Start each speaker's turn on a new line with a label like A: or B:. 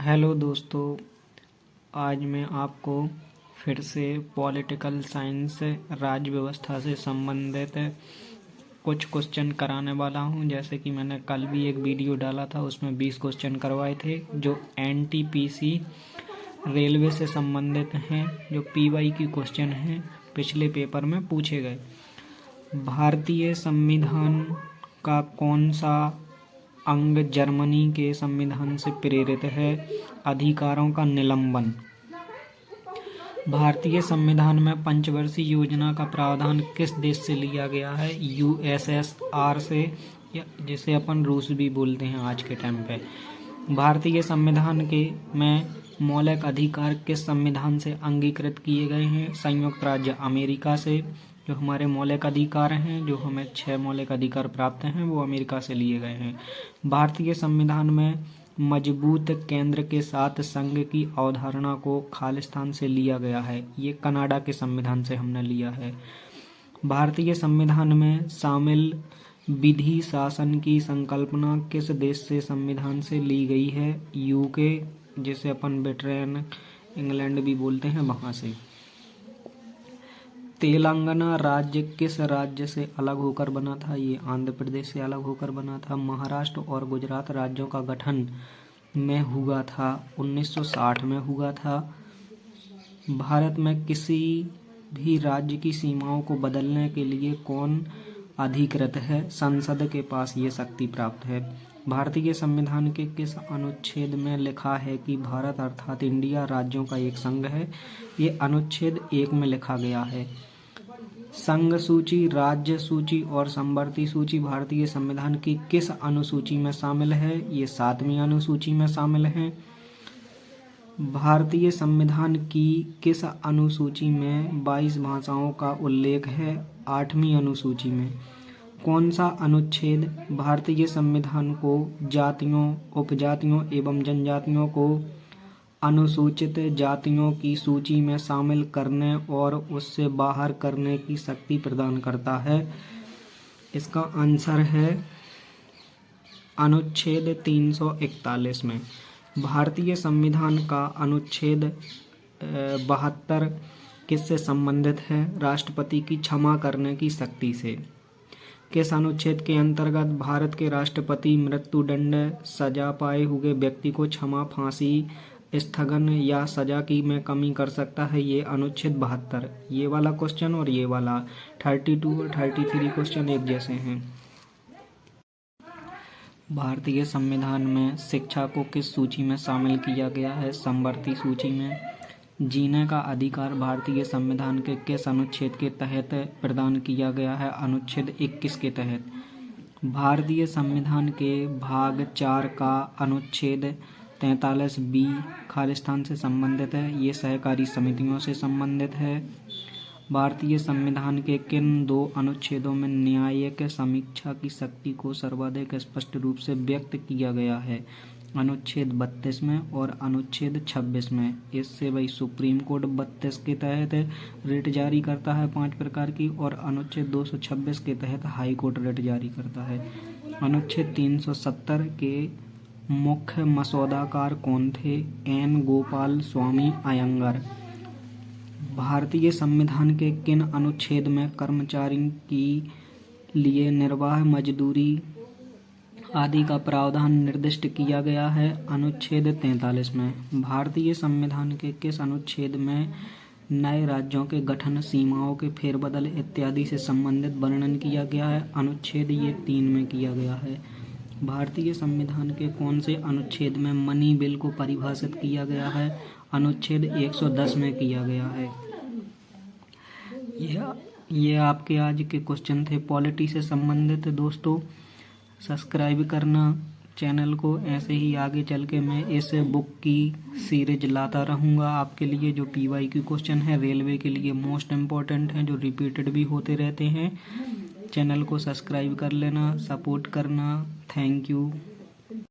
A: Hello दोस्तों, आज मैं आपको फिर से पॉलिटिकल साइंस राज्य व्यवस्था से संबंधित कुछ क्वेश्चन कराने वाला हूं। जैसे कि मैंने कल भी एक वीडियो डाला था, उसमें 20 क्वेश्चन करवाए थे जो एनटीपीसी रेलवे से संबंधित हैं, जो पीवाई की क्वेश्चन हैं, पिछले पेपर में पूछे गए। भारतीय संविधान का कौन सा अंग जर्मनी के संविधान से प्रेरित है? अधिकारों का निलंबन। भारतीय संविधान में पंचवर्षीय योजना का प्रावधान किस देश से लिया गया है? यूएसएसआर से, जिसे अपन रूस भी बोलते हैं आज के टाइम पे। भारतीय संविधान के में मौलिक अधिकार किस संविधान से अंगीकृत किए गए हैं? संयुक्त राज्य अमेरिका से। जो हमारे मौलिक अधिकार हैं, जो हमें 6 मौलिक अधिकार प्राप्त हैं, वो अमेरिका से लिए गए हैं। भारतीय संविधान में मजबूत केंद्र के साथ संघ की अवधारणा को खालिस्तान से लिया गया है। ये कनाडा के संविधान से हमने लिया है। भारतीय संविधान में शामिल विधि शासन की संकल्पना किस देश से संविधान से ली गई है? यूके, जिसे अपन ब्रिटेन, इंग्लैंड भी बोलते हैं, वहाँ से। तेलंगाना राज्य किस राज्य से अलग होकर बना था? ये आंध्र प्रदेश से अलग होकर बना था। महाराष्ट्र और गुजरात राज्यों का गठन में हुआ था 1960 में हुआ था। भारत में किसी भी राज्य की सीमाओं को बदलने के लिए कौन अधिकृत है? संसद के पास ये शक्ति प्राप्त है। भारतीय संविधान के किस अनुच्छेद में लिखा है कि भारत अर्थात इंडिया राज्यों का एक संघ है? ये अनुच्छेद 1 में लिखा गया है। संघ सूची, राज्य सूची और समवर्ती सूची भारतीय संविधान की किस अनुसूची में शामिल है? ये 7वीं अनुसूची में शामिल है। भारतीय संविधान की किस अनुसूची में 22 भाषाओं का उल्लेख है? 8वीं अनुसूची में। कौन सा अनुच्छेद भारतीय संविधान को जातियों, उपजातियों एवं जनजातियों को अनुसूचित जातियों की सूची में शामिल करने और उससे बाहर करने की शक्ति प्रदान करता है? इसका आंसर है अनुच्छेद 341 में। भारतीय संविधान का अनुच्छेद 72 किससे संबंधित है? राष्ट्रपति की क्षमा करने की शक्ति से। किस अनुच्छेद के अंतर्गत भारत के राष्ट्रपति मृत्युदंड सजा पाए हुए व्यक्ति को क्षमा, फांसी, स्थगन या सजा की में कमी कर सकता है? ये अनुच्छेद 72। ये वाला क्वेश्चन और ये वाला 32 और 33 क्वेश्चन एक जैसे हैं। भारतीय संविधान में शिक्षा को किस सूची में शामिल किया गया है? समवर्ती सूची में। जीने का अधिकार भारतीय संविधान के किस अनुच्छेद के तहत प्रदान किया गया है? अनुच्छेद 21 के तहत। भारतीय संविधान के भाग 4 का अनुच्छेद 43B खालिस्तान से संबंधित है। ये सहकारी समितियों से संबंधित है। भारतीय संविधान के किन 2 अनुच्छेदों में न्यायिक समीक्षा की शक्ति को सर्वाधिक स्पष्ट रूप से व्यक्त किया गया है? अनुच्छेद 32 में और अनुच्छेद 26 में। इससे वही सुप्रीम कोर्ट 32 के तहत रिट जारी करता है 5 प्रकार की, और अनुच्छेद 226 के तहत हाई कोर्ट रिट जारी करता है। अनुच्छेद 370 के मुख्य मसौदाकार कौन थे? एन गोपाल स्वामी अयंगर। भारतीय संविधान के किन अनुच्छेद में कर्मचारी की लिए निर्वाह, मजदूरी आदि का प्रावधान निर्दिष्ट किया गया है? अनुच्छेद 43 में। भारतीय संविधान के किस अनुच्छेद में नए राज्यों के गठन, सीमाओं के फेरबदल इत्यादि से संबंधित वर्णन किया गया है? अनुच्छेद ये 3 में किया गया है। भारतीय संविधान के कौन से अनुच्छेद में मनी बिल को परिभाषित किया गया है? अनुच्छेद 110 में किया गया है। ये आपके आज के क्वेश्चन थे पॉलिटी से संबंधित। दोस्तों, सब्सक्राइब करना चैनल को। ऐसे ही आगे चल के मैं इस बुक की सीरीज लाता रहूँगा आपके लिए, जो पीवाई की क्वेश्चन है, रेलवे के लिए मोस्ट इम्पॉर्टेंट हैं, जो रिपीटेड भी होते रहते हैं। चैनल को सब्सक्राइब कर लेना, सपोर्ट करना। Thank you.